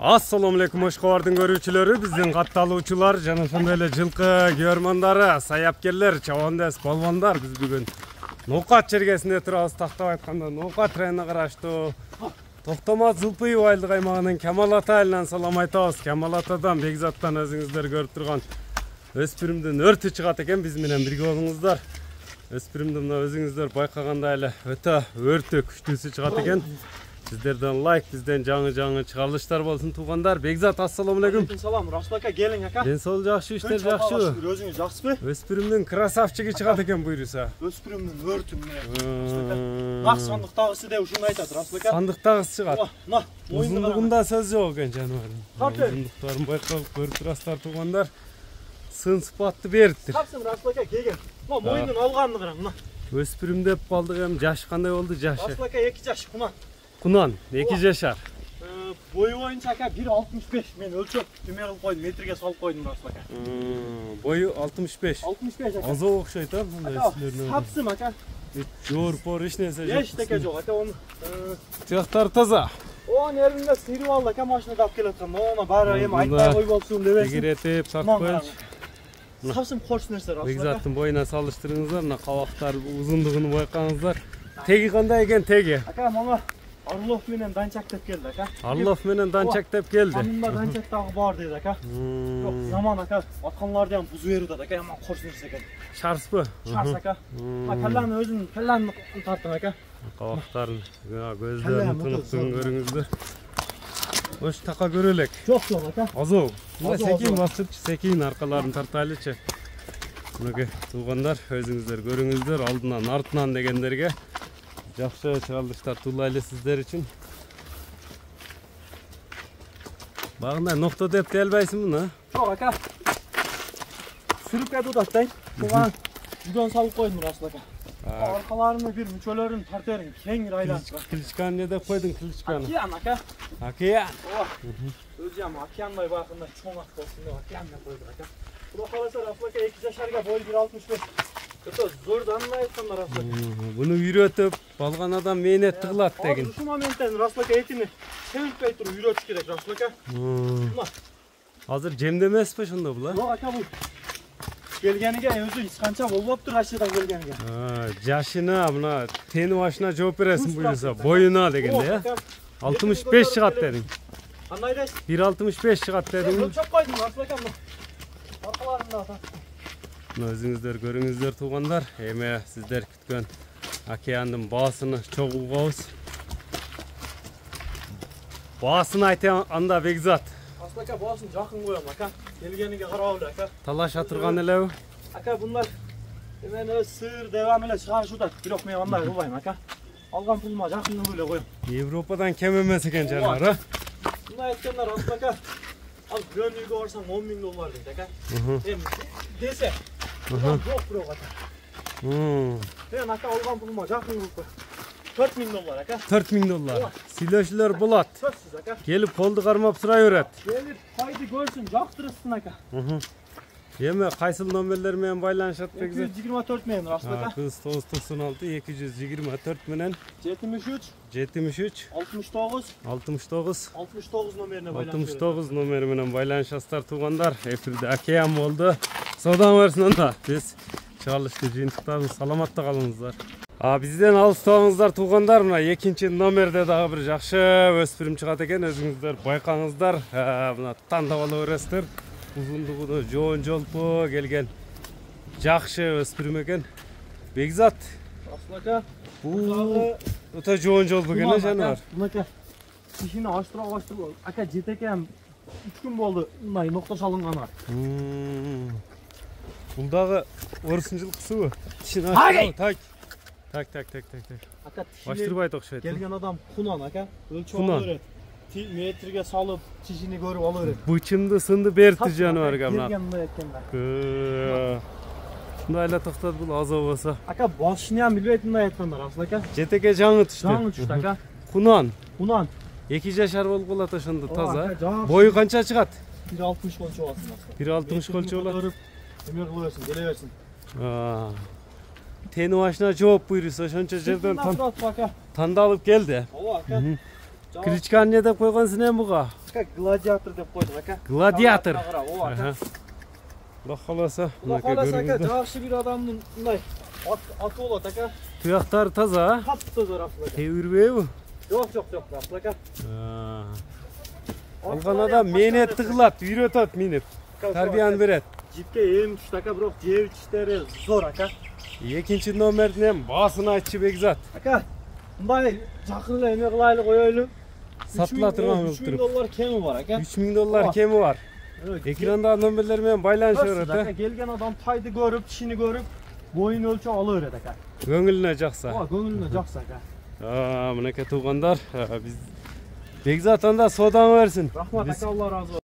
Assalamu alaikum Oshqobardın görүүчүлөрү, биздин катталуучулар жана ошондой эле жылкы көрмандары, саяпкерлер, чабандас, балбандар. Биз бүгүн Ноокат чергесинде турабыз. Тактап айтканда Ноокат районуна караштуу Токтомат Зылпый айылдык аймагынын Камал ата айылынан салам айтабыз. Камал атадан, Бекзаттан өзүңүздөр көрүп турган өспүрүмдүн өртү чыгат экен. Биз менен бирге болуңуздар. Өспүрүмдүн мына өзүңүздөр байкагандай эле өтө өртү күчтүүсү чыгат экен. Сіздерден лайк, бізден жаңы чыгарылыштар болсын туғандар. Бекзат, ассаламу алейкум. Салам, Расул ака, келиң ака. Ден сол жакшы, иштер жакшы. Өзүңүз жакшысызбы? Өспүрүмдүн красавчыгы чыгат экен буйруса. Өспүрүмдүн өртү мына. Нак сандыктагысы деп ушуну айтат Расул ака. Сандыктагысы чыгат. Мына, узундугунда сөз жок экен жаныбар. Капты. Узундуктарын байкап көрүп турасыздар туғандар. Сын сыпатты бериптир. Капсын Расул ака, келген. Мына моюндун алганын караң, мына. Өспүрүм деп калдык эми, жашы кандай болду жашы? Расул ака 2 жаш, Кунан, 2 жашар. Boyu boyunca aка 1.65. Men ölçüp tüme kılıp koydum, metrege salıp koydum Rasul aka. Boyu 65. 65 aka. Azı okşayt ha bunday sizlerine. Sapsım aka. Yoğur hiç neyse yok. Hiç teke yok aka onu. Tiyaktar taza. O nerede sıyırıp aldı aka maşına da keletken. Ona bari hem aytmay koyup olsun demesin. Egiretip sakkoyunç. Sapsım hoş nerse Rasul aka. Bекзаттын boyuna salıştırыңыздар, мына кабактар узундугун байкаңыздар. Теги кандай экен теги? Aka мага Arlov менен Данчак деп келди ака. Arlov менен Данчак деп келди. Анында Данчак дагы бар дейт ака. Жок, заман ака, атканларды ham бузуп берди ака, яман кош нерсе экен. Шарспы? Шарс ака. Калланы өзүн калланы тарттым ака. Кабактарын, көздөрүн тыныктыгын көрүңүздөр. Ош така көрөлүк. Жок ака. Азоо. Мына секин басып, секин аркаларын тартайлычы. Мынакей туугандар, өзүңүздөр көрүңүздөр, алдынан артынан дегендерге жакшы чыгарылыштар туулайлы сиздер үчүн. Багында нокто деп дей албайсыңбы мына? Жок ака. Сүрүп кетип атат. Туган жүдөн салып койдум Расул ака. Аркаларыны бир мүчөлөрүн тартериң, кеңир айланып. Кличканы не деп койдуң кличканы? Океан ака. Океан. Өзүм океандай бакында чоң ак болсун деп океан деп койдук ака. Буга караса Расул ака 2 жашарга бою 1.65. Өтө зордан айтканда Расул ака. Буну үйрөтүп, балган адам мээнет тыгылат деген. Ушул моменттен Расул ака этини семиртпей туруп үйрөтүш керек Расул ака. Азыр жемде эмеспи ошондо бул, а? Жок ака бул. Келгениге өзү эч канча болбоптур Рашидан келгениге. Жашына, мына тени башына жооп бересиң буюрса, боюна дегенде, э? 65 чыгат дедиң. Кандай дейсиз? 1.65 чыгат дедиң. Өлчөп койдум Расул ака. Аркаларында ата. Өзүңүздөр көрүңүздөр туугандар, эми сиздер күткөн океандын баасыны чогуу угабыз. Баасын айтам анда Бекзат. Расул ака баасын жакын коем ака. Келгениге карабы ака. Талаша турган элеби? Ака bunlar мен өз сыр девам эле чыгарышып атат. Бирок мен андай кылбайм ака. Алган пулума жакын эле коем. Европадан кем эмес экен жаныбар, а? Мындай айтканда Расул ака, ал бирөөнүн үйгө барсаң $10.000 дейт ака. Эми десе жок бирок ака. Мен ака алган пулума жакын кылып кой. $4.000 ака. $4.000. Сүйлөшүүлөр болот. Сөзсүз ака. Келип колду кармап сурай берет. Келип кайды көрсүн, жактырсын ака. Эми кайсыл номерлер менен байланышат Бекзат? 224 менен Расул ака. 996 224 менен 73 69 номерине байланышат. 69 номери менен байланышасыздар туугандар. Эфирде океан болду. Содан берсин анда. Биз чыгарылышты жыйынтыктабыз. Саламатта калыңыздар. Бизден алыстабаңыздар туугандар. Мына экинчи номерде дагы бир жакшы өспүрүм чыгат экен. Өзүңүздөр байкаңыздар. Мына тандап ала бересиздер. Узундугу жоон жолпу келген жакшы өспүрүм экен. Бекзат. Расул ака. Бул өтө жоон жолпу экен жаныбар. Мынакей. Кишини аштырып ака жетекем 3 күн болду мындай нокто салынганы. Бул дагы орусун жылкысыбы? Тишин аштырып. Так. Ака аштырбайт окшойт. Келген адам кунан ака. Өлчөп алып берет. Метрге салып, тишини көрүп алып берет. Бычымды сынды берди жаныбарга мына. Келген мындай эткенде. Мындай эле токтот бул аз болбосо. Ака башын ham билбейт мындай айтканда Расул ака. Жетеке жаңы түштү. Жаңы түштү ака. Кунан. 2 жашар болуп калат ошондо таза. Бою канча чыгат? 1.60 болчу болсун. 1.60 болчу болот. Эме кыла берсин, келе берсин. Тени башына жооп буйруса ошончо жерден тандалып келди. Ооба ака. Кличканы не деп койгонсуң эми буга? Aka gladiator deb qo'ydim aka. Gladiator. O aka. Xudo xolasa, Xudo xolasa aka, yaxshi bir odamning bunday oti bo'ladi aka. Tuyoqlari toza. Qattiq raflar. Tevirmeymi? Yo'q, raflar aka. Olgan adam mehnetli qiladi, uyretadi minib. Tarbiyani beradi. Jipga em tushdi aka, biroq jev ishlari zo'r aka. Ikkinchi nomerni ham bosini aytchi Bekzat. Aka, bunday chaqirlaymi qilaylik qo'yaylik. Satila turgan bo'lib $3000 turib. kemi bor aka. $3000 kemi var. Ekranda nomerler bilan baylanışaveradi. Aka, kelgan odam payda ko'rib, tishini ko'rib, bo'yin o'lchab olaveradi aka. Ko'ngilni joqsa. Ha, ko'ngilni joqsa aka. Bunaka tuğanlar biz Bekzat anda sodan versin. Rahmat aka, Alloh razı olsun.